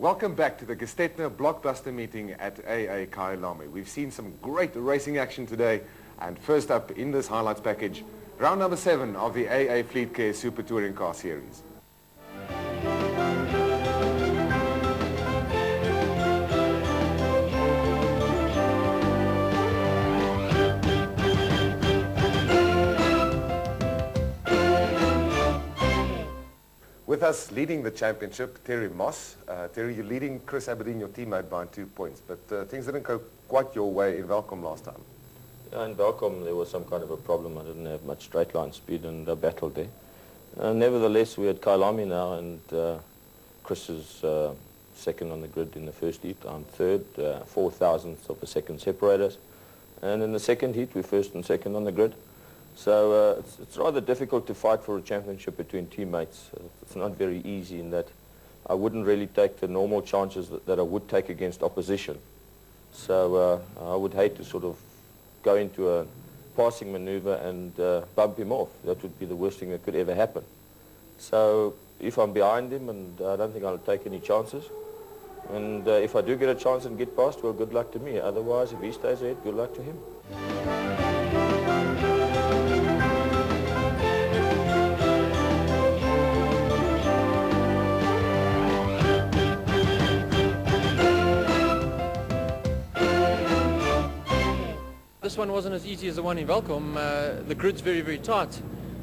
Welcome back to the Gestetner blockbuster meeting at AA Kyalami. We've seen some great racing action today, and first up in this highlights package, round number 7 of the AA Fleet Care Super Touring Car Series. With us leading the championship, Terry Moss. Terry, you're leading Chris Aberdeen, your teammate, by 2 points, but things didn't go quite your way in Welkom last time. Yeah, in Welkom there was some kind of a problem. I didn't have much straight line speed and I battled there. Nevertheless, we're at Kyalami now, and Chris is second on the grid in the first heat. I'm third, 4,000ths of a second separate us. And in the second heat, we're first and second on the grid. So it's rather difficult to fight for a championship between teammates. It's not very easy in that I wouldn't really take the normal chances that I would take against opposition. So I would hate to sort of go into a passing maneuver and bump him off. That would be the worst thing that could ever happen. So if I'm behind him, and I don't think I'll take any chances. And if I do get a chance and get past, well, good luck to me. Otherwise, if he stays ahead, good luck to him. This one wasn't as easy as the one in Welkom. The grid's very, very tight.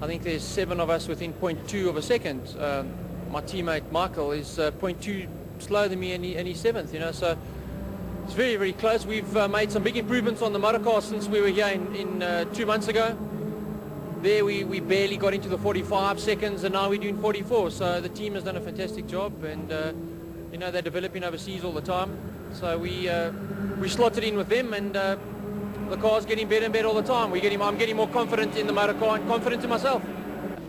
I think there's 7 of us within 0.2 of a second. My teammate Michael is 0.2 slower than me, and he's 7th, you know, so it's very, very close. We've made some big improvements on the motor car since we were here in 2 months ago. There we barely got into the 45 seconds, and now we're doing 44, so the team has done a fantastic job, and you know, they're developing overseas all the time, so we slotted in with them, and the car's getting better and better all the time. I'm getting more confident in the motor car and confident in myself.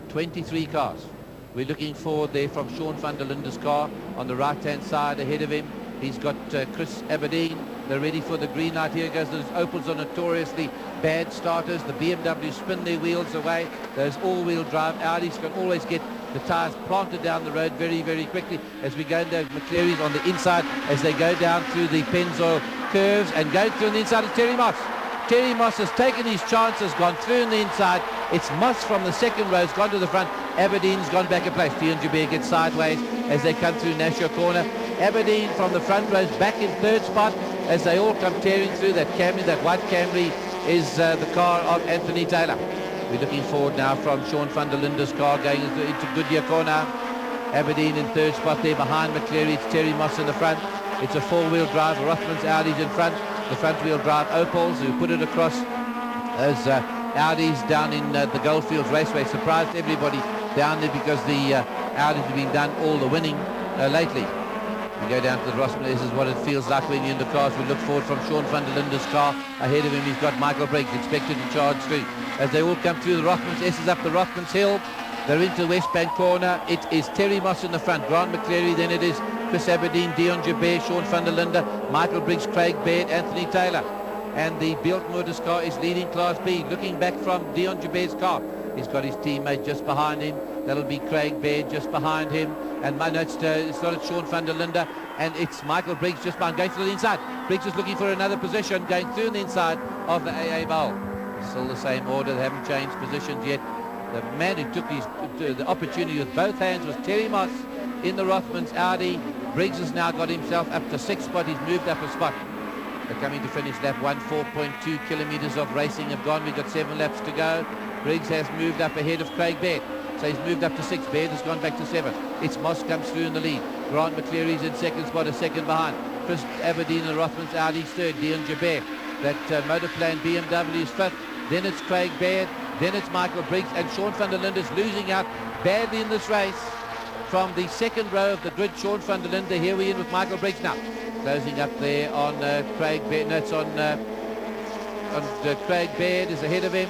23 cars. We're looking forward there from Sean van der Linde's car on the right-hand side ahead of him. He's got Chris Aberdeen. They're ready for the green light. Here goes. Those Opels are notoriously bad starters. The BMW spin their wheels away. Those all-wheel drive Audis can always get the tyres planted down the road very, very quickly. As we go down, McCleary's on the inside as they go down through the Pennzoil curves, and going through on the inside is Terry Moss. Terry Moss has taken his chances, gone through on the inside. It's Moss from the second row, has gone to the front. Aberdeen's gone back a place. Dion Jabir gets sideways as they come through Nashua corner. Aberdeen from the front row is back in third spot as they all come tearing through. That Camry, that white Camry, is the car of Anthony Taylor. We're looking forward now from Sean van der Linde's car going into Goodyear corner. Aberdeen in third spot there behind McCleary. It's Terry Moss in the front. It's a four-wheel drive. Rothman's Audi's in front. The front-wheel drive Opels, who put it across as Audis down in the Goldfields Raceway. Surprised everybody down there because the Audis have been done all the winning lately. We go down to the Rossman. This is what it feels like when you're in the cars. We look forward from Sean van der Linde's car. Ahead of him, he's got Michael Briggs, expected to charge through. As they all come through the Rothmans, S is up the Rothmans Hill. They're into the West Bank corner. It is Terry Moss in the front, Grant McCleary, then it is Chris Aberdeen, Dion Jabir, Sean van der Linde, Michael Briggs, Craig Baird, Anthony Taylor. And the Beelt Motors car is leading Class B. Looking back from Dion Jabir's car, he's got his teammate just behind him. That'll be Craig Baird just behind him. And no, it's not Sean van der Linde, and it's Michael Briggs just behind, going through the inside. Briggs is looking for another position, going through the inside of the AA bowl. Still the same order, they haven't changed positions yet. The man who took the opportunity with both hands was Terry Moss in the Rothmans Audi. Briggs has now got himself up to 6th spot. He's moved up a spot. They're coming to finish lap 1. 4.2 kilometres of racing have gone. We've got 7 laps to go. Briggs has moved up ahead of Craig Baird. So he's moved up to 6th. Baird has gone back to 7th. It's Moss comes through in the lead. Grant McCleary's in second spot, a second behind. Chris Aberdeen and Rothmans Audi's third. Dion Jabir. That Motorplan BMW is 5th. Then it's Craig Baird. Then it's Michael Briggs, and Sean van der Linde is losing out badly in this race. From the second row of the grid, Sean van der Linde. Here we're in with Michael Briggs now. Closing up there on Craig Baird. No, it's on Craig Baird is ahead of him.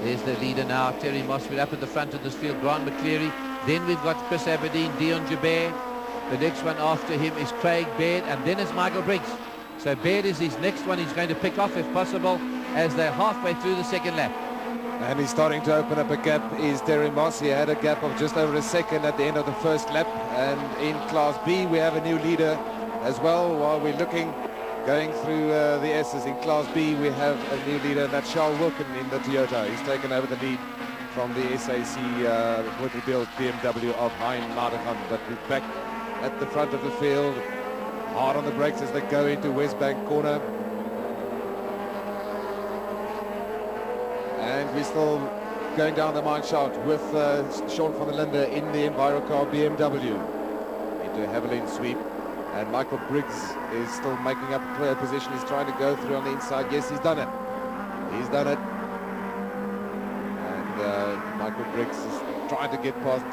There's the leader now, Terry Moss. We're up at the front of this field, Grant McCleary. Then we've got Chris Aberdeen, Dion Jabir. The next one after him is Craig Baird, and then it's Michael Briggs. So Baird is his next one. He's going to pick off if possible as they're halfway through the second lap. And he's starting to open up a gap is Terry Moss. He had a gap of just over a second at the end of the first lap. And in Class B, we have a new leader as well. While we're looking, going through the S's in Class B, we have a new leader, and that's Charles Wilkin in the Toyota. He's taken over the lead from the SAC Motorbuild BMW of Hein Ladegan. But we're back at the front of the field, hard on the brakes as they go into West Bank corner. And we're still going down the mine shaft with Sean van der Linde in the Envirocar BMW into a Haviland sweep. And Michael Briggs is still making up a clear position. He's trying to go through on the inside. Yes, he's done it. He's done it. And Michael Briggs is trying to get past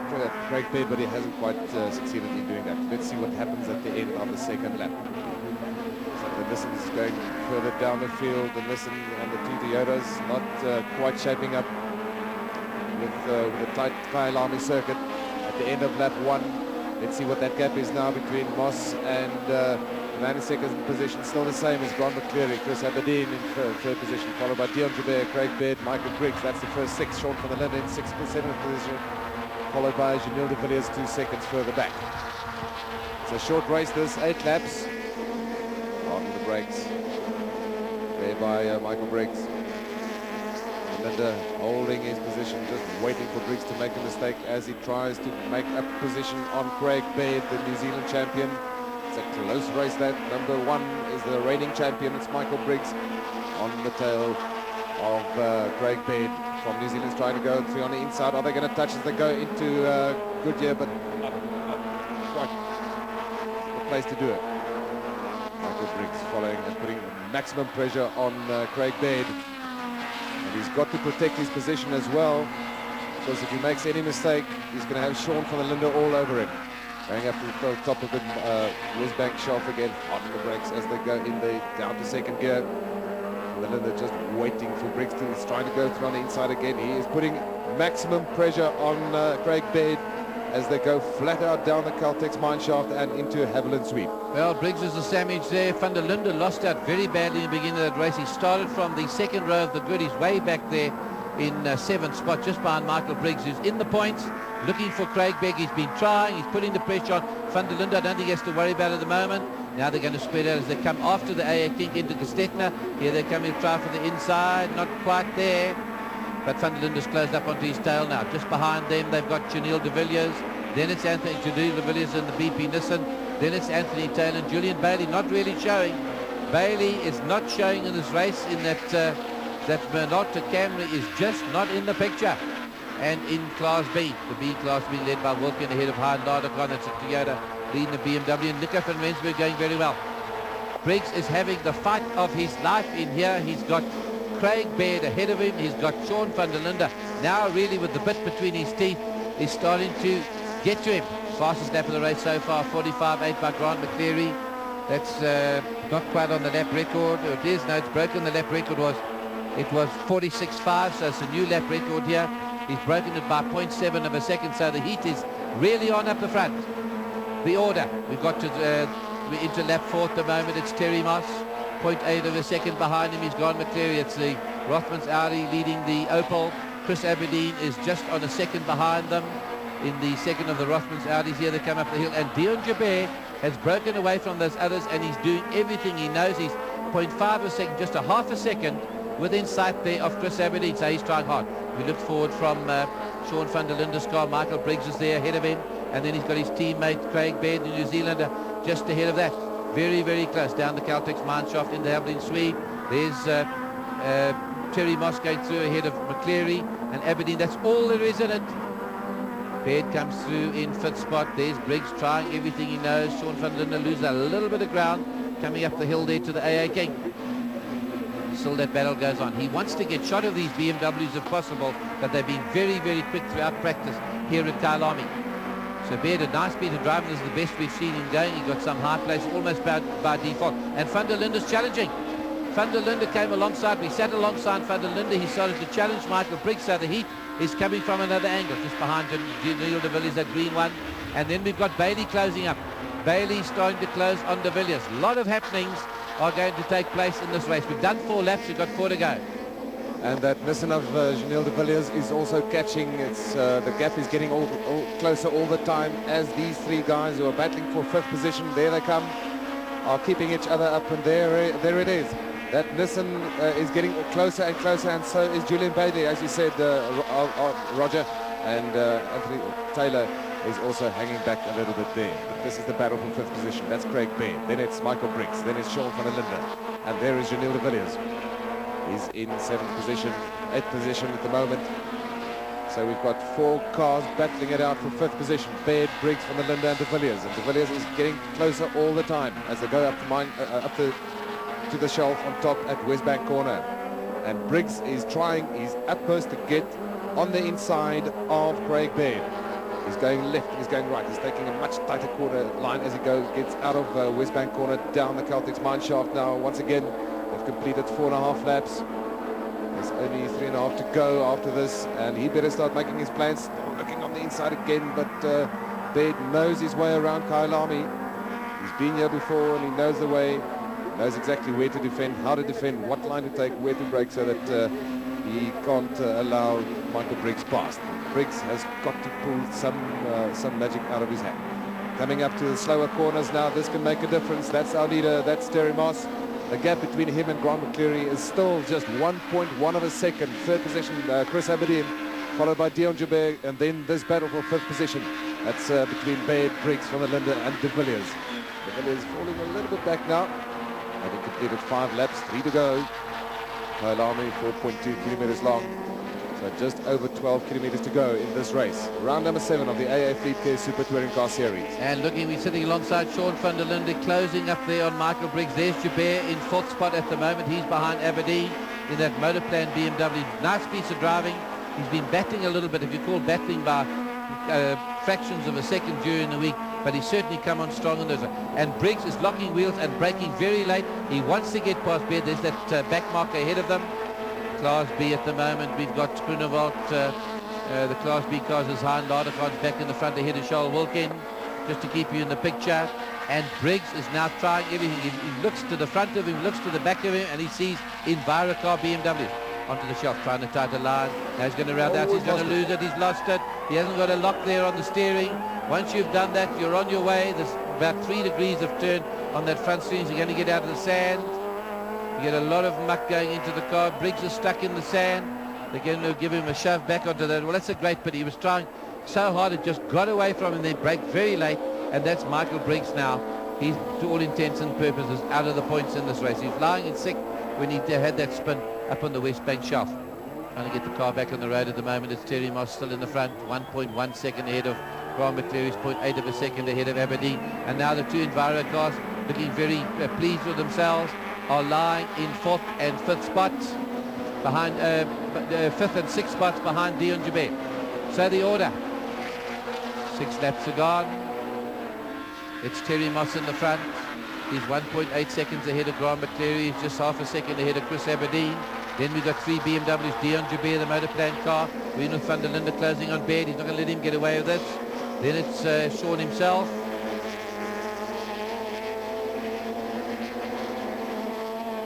Craig Baird, but he hasn't quite succeeded in doing that. Let's see what happens at the end of the second lap. So the Nissan is going further down the field. The Nissan and the two Toyotas not quite shaping up with a tight Kyalami circuit at the end of lap 1. Let's see what that gap is now between Moss and the man in second position. Still the same as Grant McCleary. Chris Aberdeen in third position, followed by Dion Joubert, Craig Baird, Michael Briggs. That's the first 6. Sean van der Linde in 6th and 7th position, followed by Janelle de Villiers 2 seconds further back. It's a short race this, 8 laps. On the brakes there by Michael Briggs. Linde holding his position, just waiting for Briggs to make a mistake as he tries to make a position on Craig Baird, the New Zealand champion. It's a close race that. Number 1 is the reigning champion. It's Michael Briggs on the tail of Craig Baird from New Zealand's trying to go through on the inside. Are they going to touch as they go into Goodyear? But not quite the place to do it. Michael Briggs following and putting maximum pressure on Craig Baird. And he's got to protect his position as well, because if he makes any mistake, he's going to have Sean van der Linde all over him. Going up to the top of the West Bank shaft again, on the brakes as they go in the down to second gear. Van der Linde just waiting for Briggs to, he's trying to go through on the inside again. He is putting maximum pressure on Craig Baird as they go flat out down the Caltex mine shaft and into a Haviland sweep. Well, Briggs is a sandwich there. Van der Linde lost out very badly in the beginning of that race. He started from the second row of the grid. He's way back there in 7th spot, just behind Michael Briggs, who's in the points, looking for Craig Baird. He's been trying. He's putting the pressure on Van der Linde. I don't think he has to worry about it at the moment. Now they're going to spread out as they come after the AA King into Gestetner. Here they're coming to try for the inside. Not quite there. But Van der Linde's closed up onto his tail now. Just behind them, they've got Janelle de Villiers. Then it's Janelle de Villiers and the BP Nissan. Then it's Anthony Taylor and Julian Bailey not really showing. Bailey is not showing in this race in that that Minolta Camry is just not in the picture. And in Class B, the B class being led by Wilkin ahead of Hein Ladegan. That's a Toyota leading the BMW. And Nico van Rensburg going very well. Briggs is having the fight of his life in here. He's got Craig Baird ahead of him. He's got Sean van der Linde. Now really with the bit between his teeth, he's starting to get to him. Fastest lap of the race so far, 45.8 by Grant McCleary. That's not quite on the lap record. It is, no, it's broken. The lap record was 46.5, so it's a new lap record here. He's broken it by 0.7 of a second, so the heat is really on up the front. The order, we've got to we're into lap 4 at the moment. It's Terry Moss, 0.8 of a second behind him. He's Grant McCleary. It's the Rothmans Audi leading the Opel. Chris Aberdeen is just on a second behind them in the second of the Rothmans Audis. Here they come up the hill, and Dion Joubert has broken away from those others, and he's doing everything he knows. He's 0.5 a second, just a half a second within sight there of Chris Aberdeen, so he's trying hard. We look forward from Sean van der Linde's car. Michael Briggs is there ahead of him, and then he's got his teammate Craig Baird, the New Zealander, just ahead of that. Very, very close down the Caltex mine shaft in the Haviland sweep. There's Terry Moss going through ahead of McCleary and Aberdeen. That's all there is in it. Baird comes through in 5th spot. There's Briggs trying everything he knows. Sean van der Linde loses a little bit of ground coming up the hill there to the AA King. Still that battle goes on. He wants to get shot of these BMWs if possible, but they've been very, very quick throughout practice here at Kyalami. So Baird, a nice speed of driving. This is the best we've seen him going. He got some high place almost by default. And van der Linde's challenging. Van der Linde came alongside. We sat alongside Van der Linde. He started to challenge Michael Briggs. So the heat is coming from another angle, just behind Janelle de Villiers, that green one. And then we've got Bailey closing up. Bailey starting to close on de Villiers. A lot of happenings are going to take place in this race. We've done 4 laps. We've got 4 to go. And that Nissan of Janelle de Villiers is also catching. It's the gap is getting all closer all the time as these three guys who are battling for 5th position, there they come, are keeping each other up, and there it is. That Nissan is getting closer and closer, and so is Julian Bailey, as you said, Roger, and Anthony Taylor is also hanging back a little bit there. But this is the battle for 5th position. That's Craig Baird. Then it's Michael Briggs. Then it's Sean van der Linde. And there is Janelle de Villiers. He's in 7th position, 8th position at the moment. So we've got 4 cars battling it out for 5th position. Baird, Briggs, van der Linde and de Villiers. And de Villiers is getting closer all the time as they go up to the shelf on top at West Bank corner. And Briggs is trying his utmost to get on the inside of Craig Baird. He's going left, he's going right. He's taking a much tighter corner line as he gets out of West Bank corner down the Caltex mine shaft now. Once again, they've completed 4.5 laps. There's only 3.5 to go after this, and he better start making his plans. Still looking on the inside again, but Baird knows his way around Kyalami. He's been here before and he knows the way, knows exactly where to defend, how to defend, what line to take, where to brake, so that he can't allow Michael Briggs past. Briggs has got to pull some magic out of his hat. Coming up to the slower corners now, this can make a difference. That's our leader, that's Terry Moss. The gap between him and Grant McCleary is still just 1.1 of a second. 3rd position, Chris Aberdeen, followed by Dion Joubert, and then this battle for 5th position. That's between Baird, Briggs, van der Linde and de Villiers. De Villiers falling a little bit back now. Having completed 5 laps, 3 to go. Kyalami, 4.2 kilometers long. So just over 12 kilometers to go in this race. Round number 7 of the AA Fleet Care Super Touring Car Series. And looking, we're sitting alongside Sean van der Linde, closing up there on Michael Briggs. There's Joubert in 4th spot at the moment. He's behind Aberdeen in that Motorplan BMW. Nice piece of driving. He's been battling a little bit, if you call battling by fractions of a second during the week, but he's certainly come on strong in those. And Briggs is locking wheels and braking very late. He wants to get past Baird. There's that back marker ahead of them. Class B at the moment, we've got Groenewald, the Class B cars is Hein Laderkran's back in the front ahead of Charles Wilkin, just to keep you in the picture. And Briggs is now trying everything. He looks to the front of him, looks to the back of him, and he sees Envirocar BMW onto the shelf, trying to tighten a line. Now he's going to round out, he's going to lose it, he's lost it. He hasn't got a lock there on the steering. Once you've done that, you're on your way. There's about 3 degrees of turn on that front steering, so you're going to get out of the sand. You get a lot of muck going into the car. Briggs is stuck in the sand. They're going to give him a shove back onto that. Well, that's a great pity. He was trying so hard, it just got away from him. They braked very late, and that's Michael Briggs now. He's, to all intents and purposes, out of the points in this race. He's lying in 6th when he had that spin up on the West Bank shaft. Trying to get the car back on the road at the moment. It's Terry Moss still in the front, 1.1 second ahead of Grant McCleary's 0.8 of a second ahead of Aberdeen. And now the 2 Enviro cars looking very pleased with themselves, are lying in 4th and 5th spots behind 5th and 6th spots behind Dion Joubert. So the order, 6 laps are gone. It's Terry Moss in the front. He's 1.8 seconds ahead of Grant McCleary. He's just half a second ahead of Chris Aberdeen. Then we've got 3 BMWs, Dion Joubert, the Motorplan car. Reno van der Linde closing on Baird. He's not going to let him get away with this. Then it's Sean himself.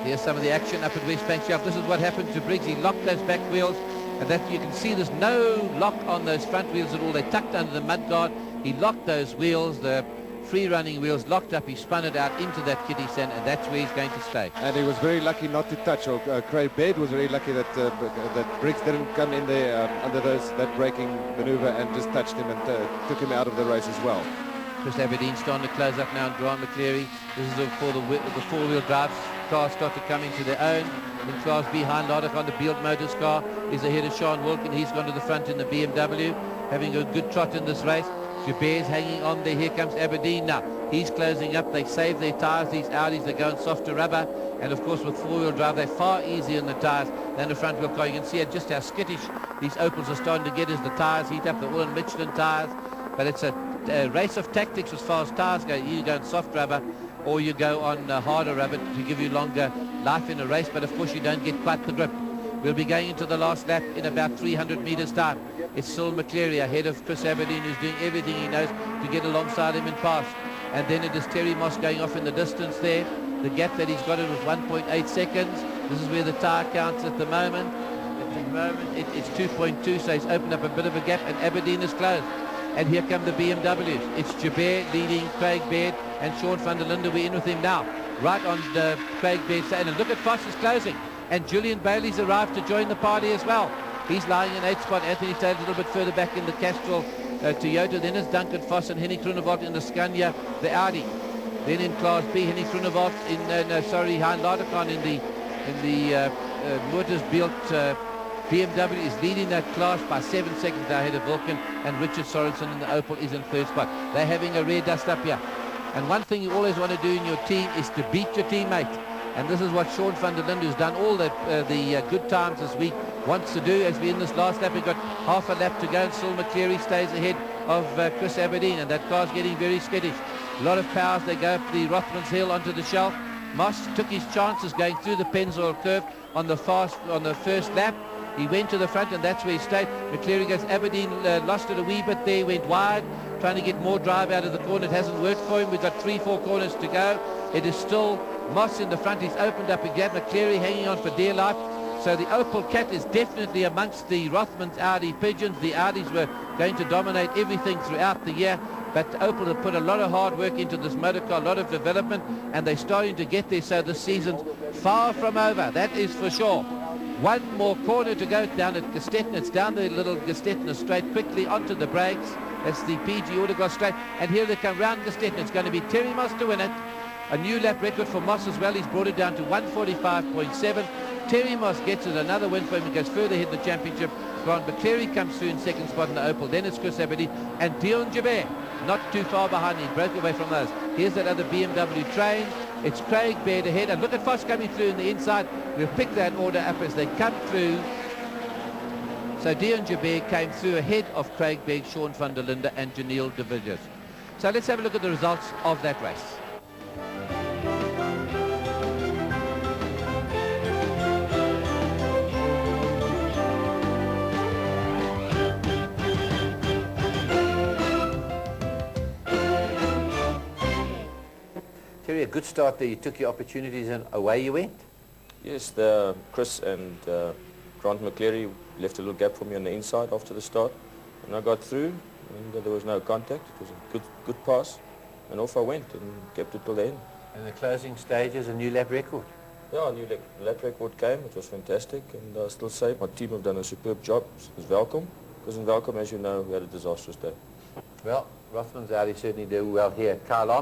Here's some of the action up at West Bank Shaft. This is what happened to Briggs. He locked those back wheels, and that you can see there's no lock on those front wheels at all. They're tucked under the mudguard. He locked those wheels, the free-running wheels, locked up. He spun it out into that kiddie sand, and that's where he's going to stay. And he was very lucky not to touch, or Craig Baird was very lucky that that Briggs didn't come in there under that braking maneuver and just touched him and took him out of the race as well. Chris Aberdeen starting to close up now, and Grant McCleary. This is before the four-wheel drive cars start to come into their own. In Class B, Hein Laderkran, the Beeld Motors car, is ahead of Sean Wilkin. He's gone to the front in the BMW, having a good trot in this race. Joubert's hanging on there. Here comes Aberdeen now. He's closing up. They save their tyres. These Audis, they're going softer rubber. And of course, with four-wheel drive, they're far easier on the tyres than the front-wheel car. You can see just how skittish these Opels are starting to get as the tyres heat up. They're all in Michelin tyres. But it's a race of tactics as far as tyres go. You go on soft rubber, or you go on harder rubber to give you longer life in a race, but of course you don't get quite the grip. We'll be going into the last lap in about 300 meters time. It's still McCleary ahead of Chris Aberdeen, who's doing everything he knows to get alongside him and pass. And then it is Terry Moss going off in the distance there. The gap that he's got it was 1.8 seconds. This is where the tyre counts at the moment. moment it's 2.2, so he's opened up a bit of a gap, and Aberdeen is closed. And here come the BMWs. It's Jabir leading Craig Baird, and Sean van der Linde, we're in with him now. Right on Craig Baird's side. And look at Foss is closing. And Julian Bailey's arrived to join the party as well. He's lying in 8th spot. Anthony Taylor a little bit further back in the Castrol Toyota. Then it's Duncan Foss and Henny Groenewald in the Scania, the Audi. Then in Class B, Henny Groenewald in, Hein Ladekan in the Motors built BMW is leading that class by 7 seconds ahead of Vulcan, and Richard Sorensen in the Opel is in 3rd spot. They're having a rare dust up here. And one thing you always want to do in your team is to beat your teammate. And this is what Sean van der Linde, who's done all the good times this week, wants to do. As we in this last lap, we've got half a lap to go, and still McCleary stays ahead of Chris Aberdeen, and that car's getting very skittish. A lot of powers. They go up the Rothmans Hill onto the shelf. Moss took his chances going through the Pennzoil curve on the first lap. He went to the front, and that's where he stayed. McCleary goes, Aberdeen lost it a wee bit there, went wide, trying to get more drive out of the corner. It hasn't worked for him. We've got 3-4 corners to go. It is still Moss in the front. He's opened up again. McCleary hanging on for dear life. So the Opel Cat is definitely amongst the Rothmans Audi pigeons. The Audis were going to dominate everything throughout the year, but Opel have put a lot of hard work into this motor car, a lot of development, and they're starting to get there. So the season's far from over, that is for sure. One more corner to go down at Gestetner. It's down the little Gestetner straight, quickly onto the brakes. That's the PG Autoglass straight. And here they come round Gestetner. It's going to be Terry Moss to win it. A new lap record for Moss as well. He's brought it down to 1:45.7. Terry Moss gets it, another win for him. He goes further ahead in the championship. Grant McCleary comes through in 2nd spot in the Opel. Then it's Chris Aberdeen. And Dion Jabir, not too far behind. He broke away from those. Here's that other BMW train. It's Craig Baird ahead, and look at Foss coming through in the inside. We'll pick that order up as they come through. So Dion Jabir came through ahead of Craig Baird, Sean van der Linde and Janelle de Villiers. So let's have a look at the results of that race. Terry, a good start there. You took your opportunities and away you went. Yes, Chris and Grant McCleary left a little gap for me on the inside after the start, and I got through, and there was no contact. It was a good pass, and off I went and kept it till the end. And the closing stages, a new lap record. Yeah, a new lap record came. It was fantastic, and I still say my team have done a superb job. It's welcome, because in Welcome, as you know, we had a disastrous day. Well, Rothmans Audi certainly do well here. Kyalami.